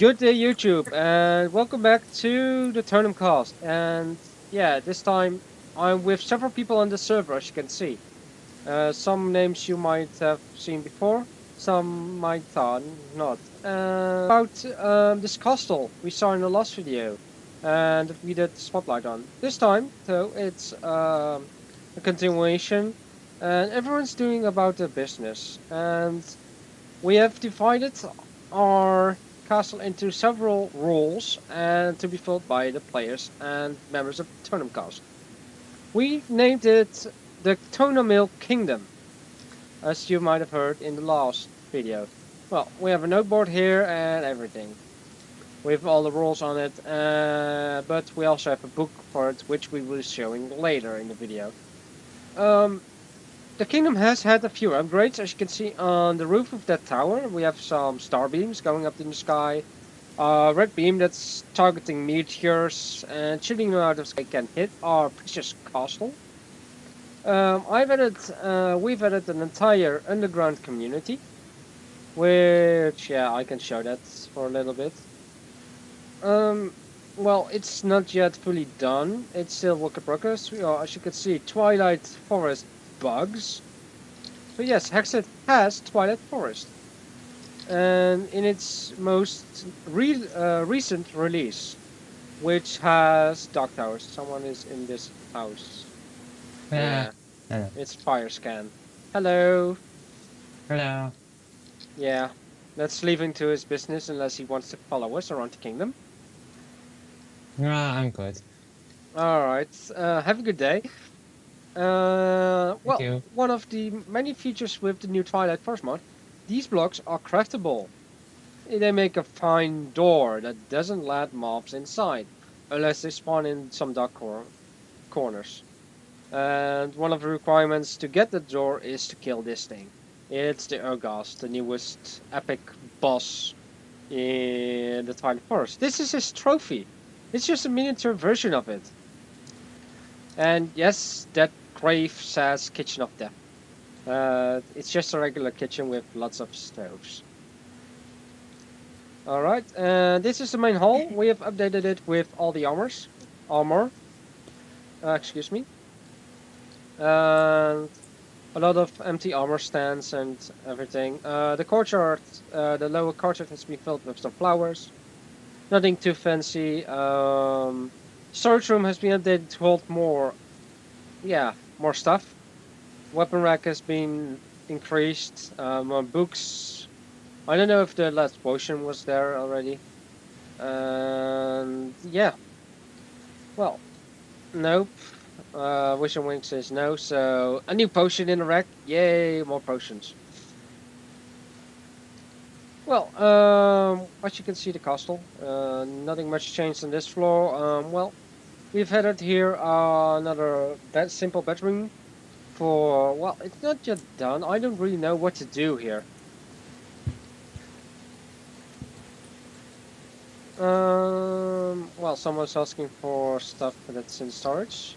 Good day, YouTube, and welcome back to the Thonamil cast. And yeah, this time I'm with several people on the server, as you can see. Some names you might have seen before, some might not. About this castle we saw in the last video, and we did spotlight on. This time, though, it's a continuation, and everyone's doing about their business. And we have divided our castle into several roles and to be filled by the players and members of the Totem cast. We named it the Thonamil Kingdom, as you might have heard in the last video. Well, we have a noteboard here and everything, with all the rules on it, but we also have a book for it, which we will be showing later in the video. The kingdom has had a few upgrades, as you can see on the roof of that tower. We have some star beams going up in the sky, a red beam that's targeting meteors and shooting them out of the sky can hit our precious castle. We've added an entire underground community, which, yeah, I can show that for a little bit. Well, it's not yet fully done. It's still work in progress. As you can see, Twilight Forest bugs. So yes, Hexed has Twilight Forest. And in its most recent release, which has Dark Towers. Someone is in this house. Yeah. Yeah. It's Fire Scan. Hello. Hello. Yeah. Let's leave him to his business unless he wants to follow us around the kingdom. I'm good. Alright. Have a good day. Well, one of the many features with the new Twilight Forest mod, these blocks are craftable. They make a fine door that doesn't let mobs inside, unless they spawn in some dark corners. And one of the requirements to get the door is to kill this thing. It's the Urgas, the newest epic boss in the Twilight Forest. This is his trophy. It's just a miniature version of it. And yes, that grave says Kitchen of Death. It's just a regular kitchen with lots of stoves. Alright, this is the main hall. We have updated it with all the armor. Excuse me. And a lot of empty armor stands and everything. The courtyard, the lower courtyard has been filled with some flowers. Nothing too fancy. Storage room has been updated to hold more stuff. Weapon rack has been increased. More books. I don't know if the last potion was there already. And yeah. Well, nope. Vision Wing says no, so a new potion in the rack. Yay, more potions. Well, as you can see, the castle. Nothing much changed on this floor. Well, we've added here another simple bedroom for, well, it's not yet done. I don't really know what to do here. Well, someone's asking for stuff that's in storage.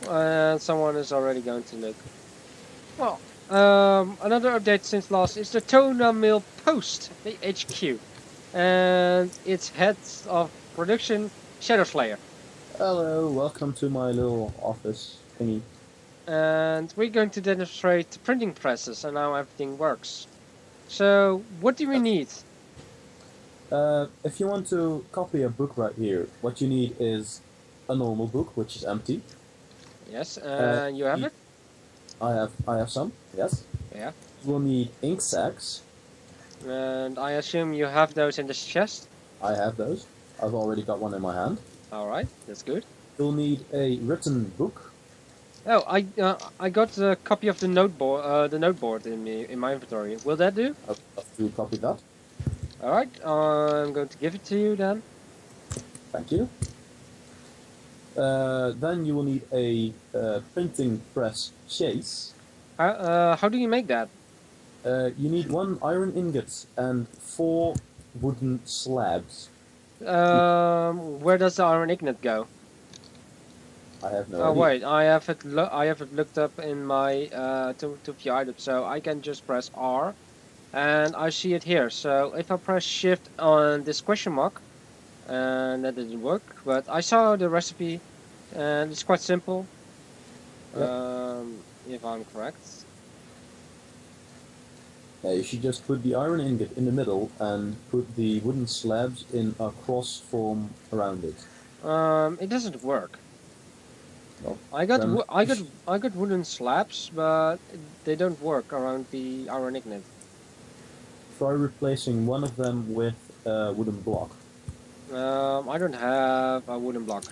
And someone is already going to look. Well, another update since last is the Thonamil Post, the HQ. And its head of production, Shadow Slayer. Hello, welcome to my little office thingy. And we're going to demonstrate the printing presses and how everything works. So, what do we need? If you want to copy a book right here, what you need is a normal book, which is empty. Yes, and you have it? I have some, yes. Yeah. You will need ink sacs. And I assume you have those in this chest? I have those. I've already got one in my hand. Alright, that's good. You'll need a written book. Oh, I got a copy of the noteboard in my inventory. Will that do? I'll have to copy that. Alright, I'm going to give it to you then. Thank you. Then you will need a printing press chase. How do you make that? You need 1 iron ingot and 4 wooden slabs. Where does the iron ingot go? I have no idea. Oh wait, I have it looked up in my to view items, so I can just press R and I see it here. So if I press shift on this question mark, and that didn't work, but I saw the recipe, and it's quite simple. Yep. If I'm correct. Yeah, you should just put the iron ingot in the middle and put the wooden slabs in a cross form around it. It doesn't work. Well, I then got wooden slabs, but they don't work around the iron ingot. try replacing one of them with a wooden block. I don't have a wooden block.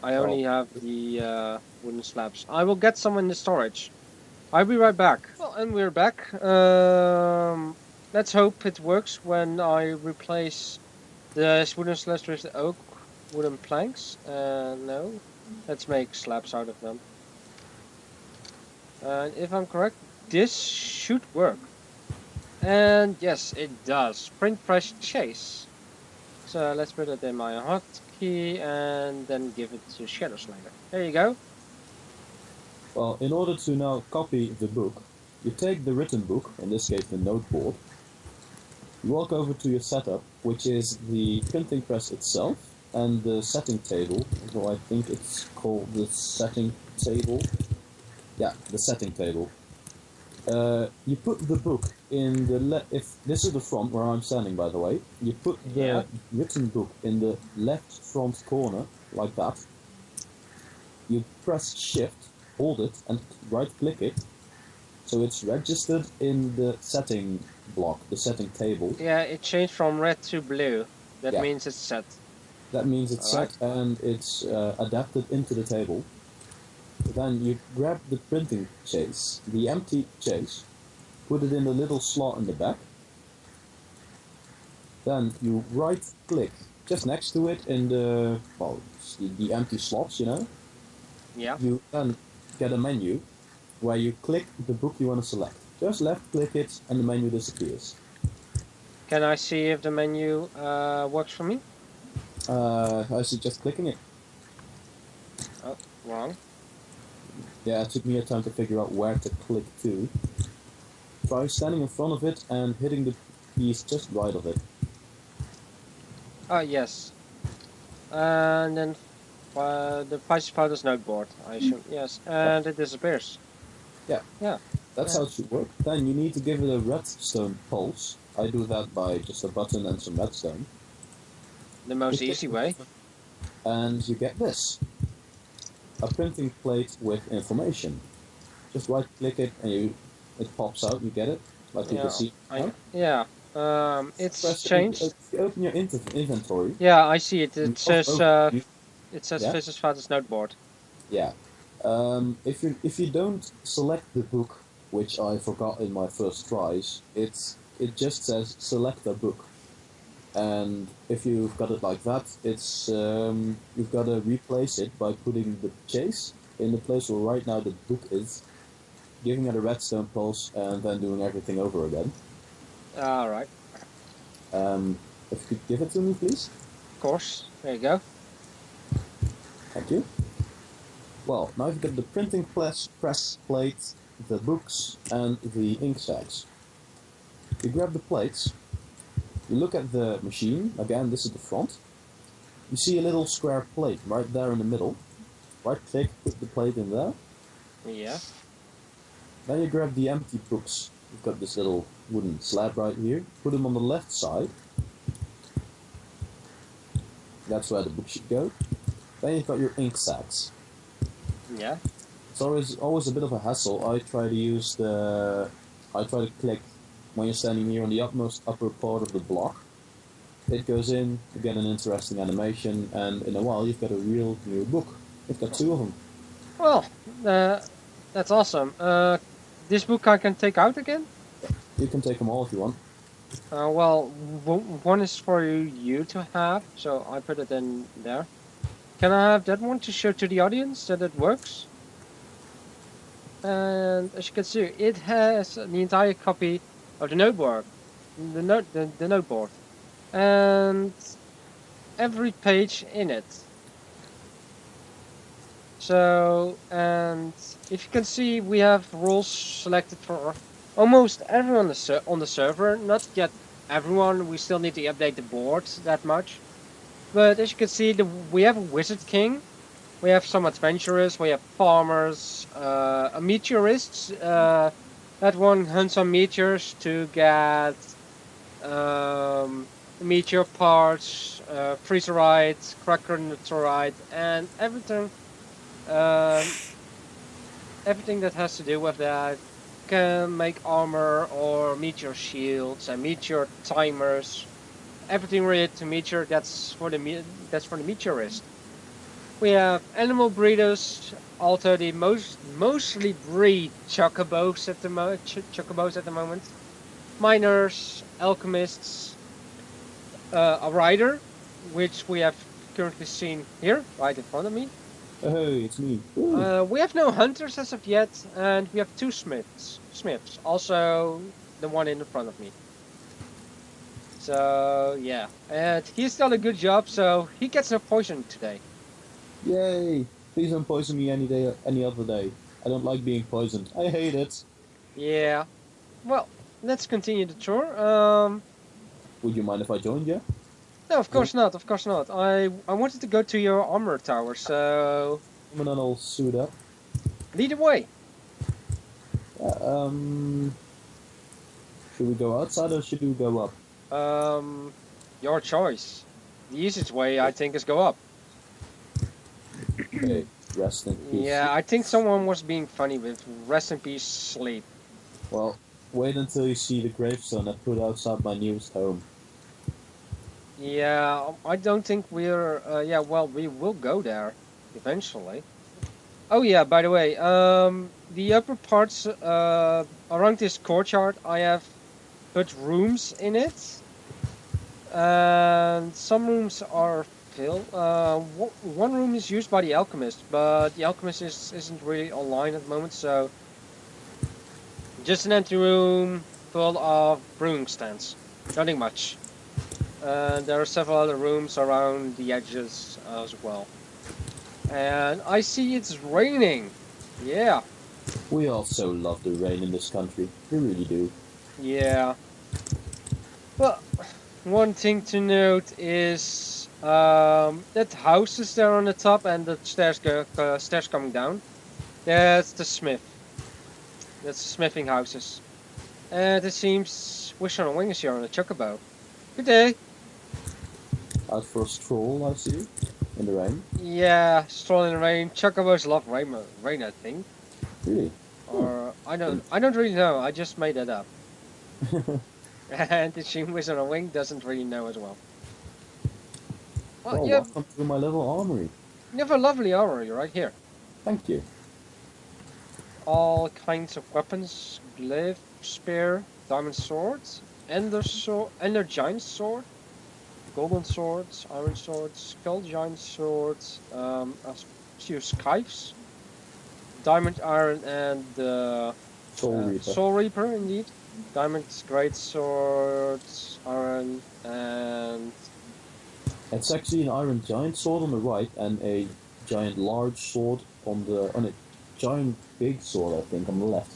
I Well, only have the wooden slabs. I will get some in the storage. I'll be right back. Well, and we're back. Let's hope it works when I replace the wooden slabs with the oak wooden planks. No, let's make slabs out of them. And if I'm correct, this should work. And yes, it does. Print press chase. So let's put it in my hotkey and then give it to Shadow Slider. There you go. well, in order to now copy the book, you take the written book, in this case the noteboard, you walk over to your setup, which is the printing press itself, and the setting table, although I think it's called the setting table. Yeah, the setting table. You put the book in the if this is the front where I'm standing, by the way. You put the Yeah. written book in the left front corner, like that. You press Shift, hold it, and right-click it, so it's registered in the setting block, the setting table. Yeah, it changed from red to blue. That Yeah. means it's set. That means it's Alright. set and it's adapted into the table. Then you grab the printing chase, the empty chase, put it in the little slot in the back. Then you right click just next to it in the, well, the empty slots, you know. Yeah. You then get a menu where you click the book you want to select. Just left click it and the menu disappears. Can I see if the menu works for me? I suggest clicking it. Oh, wrong. Yeah, it took me a time to figure out where to click to. Try standing in front of it and hitting the piece just right of it. Oh, yes. And then the Pisces Powder's noteboard, I assume. Yes, and it disappears. Yeah. Yeah. That's Yeah. how it should work. Then you need to give it a redstone pulse. I do that by just a button and some redstone. The most You easy click way. and you get this. A printing plate with information. Just right click it and it pops out, you get it? Like you Yeah. can see now. Yeah. It's Press changed. if you open your inventory. Yeah, I see it. you It says open- Yeah? Pisces Powder's noteboard. Yeah. If you don't select the book, which I forgot in my first tries, it just says select a book, and if you've got it like that, it's you've got to replace it by putting the chase in the place where right now the book is, giving it a redstone pulse, and then doing everything over again. All right. If you could give it to me, please. Of course. There you go. Thank you. Well, now you've got the printing press plate, the books, and the ink sacs. You grab the plates, you look at the machine, again this is the front. You see a little square plate right there in the middle. Right click, put the plate in there. Yeah. Then you grab the empty books. You've got this little wooden slab right here. Put them on the left side. That's where the book should go. Then you've got your ink sacs. Yeah. It's always a bit of a hassle. I try to click when you're standing here on the upper part of the block. It goes in, you get an interesting animation, and in a while you've got a real new book. You've got two of them. Well, that's awesome. This book I can take out again? You can take them all if you want. Well, one is for you to have, so I put it in there. Can I have that one to show to the audience that it works? And as you can see, it has the entire copy of the noteboard, the noteboard, and every page in it. So, and if you can see, we have rules selected for almost everyone on the server. Not yet everyone. We still need to update the boards that much. But as you can see, we have a wizard king. We have some adventurers. We have farmers. A meteorist. That one hunts on meteors to get meteor parts, freezerite, crackerite, and everything. Um, everything that has to do with that can make armor or meteor shields and meteor timers. Everything related to meteor. That's for the meteorist. We have animal breeders. Also, the mostly breed chocobos at the moment. Miners, alchemists, a rider, which we have currently seen here, right in front of me. Hey, it's me. Woo. We have no hunters as of yet, and we have two smiths. Smiths, also the one in the front of me. So yeah, and he's done a good job, so he gets no poison today. Yay! Please don't poison me any day, any other day. I don't like being poisoned. I hate it. Yeah. Well, let's continue the tour. Would you mind if I joined you? No, of course not. Of course not. I wanted to go to your armor tower, so I'm in an all suit up. lead the way. Uh, should we go outside or should we go up? Your choice. The easiest way, I think, is go up. Okay, rest in peace. Yeah, I think someone was being funny with rest in peace sleep. Well, wait until you see the gravestone I put outside my newest home. Yeah, I don't think we're. Yeah, well, we will go there eventually. Oh yeah, by the way, the upper parts around this courtyard, I have put rooms in it, and some rooms are filled. One room is used by the alchemist, but the alchemist isn't really online at the moment, so just an empty room full of brewing stands. Nothing much. And there are several other rooms around the edges as well. And I see it's raining. Yeah, We also love the rain in this country. We really do. yeah. Well, one thing to note is that house is there on the top and the stairs coming down. That's the smith. That's the smithing houses. And it seems Wish on a Wing is here on a chocobo. Good day. Out for a stroll, I see. In the rain. Yeah, strolling in the rain. Chocobos love rain, I think. Really? Or I don't really know. I just made that up. And the Shin Wizard on a Wing doesn't really know as well. Well, Well, yeah, welcome to my little armory. you have a lovely armory right here. Thank you. All kinds of weapons: glaive, spear, diamond swords, ender giant sword, golden swords, iron swords, skull giant swords, a few scythes, diamond iron, and Soul Reaper. Soul Reaper, indeed. Diamond great swords, iron, and It's actually an iron giant sword on the right and a giant large sword on a giant big sword, I think, on the left.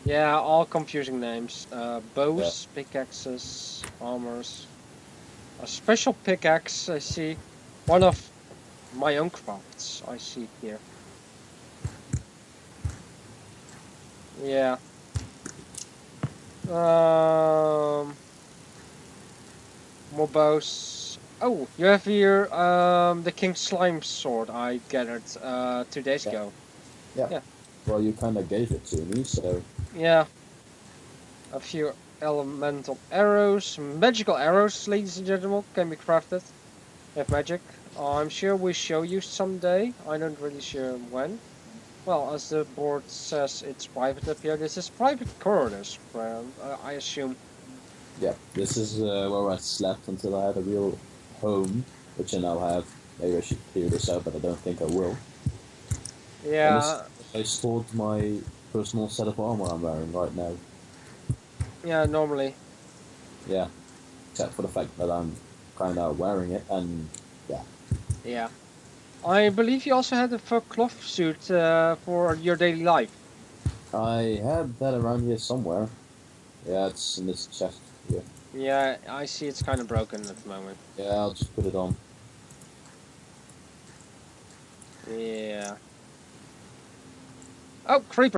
yeah, all confusing names. Bows, pickaxes, armors. A special pickaxe, I see. One of my own crafts, I see here. Yeah. More bows. Oh, you have here the King Slime sword I gathered 2 days ago. Yeah. Well, you kind of gave it to me, so Yeah. A few elemental arrows, magical arrows, ladies and gentlemen, can be crafted with magic. I'm sure we show you someday. I don't really sure when. Well, as the board says, it's private up here. This is private corridors, I assume. yeah. This is where I slept until I had a real home, which I now have. Maybe I should clear this out, but I don't think I will. Yeah, I stored my personal set of armor I'm wearing right now. yeah, normally. Yeah, except for the fact that I'm kind of wearing it, and yeah. Yeah. I believe you also had a fur cloth suit for your daily life. I had that around here somewhere. Yeah, it's in this chest here. Yeah, I see it's kind of broken at the moment. Yeah, I'll just put it on. Yeah. Oh, creeper!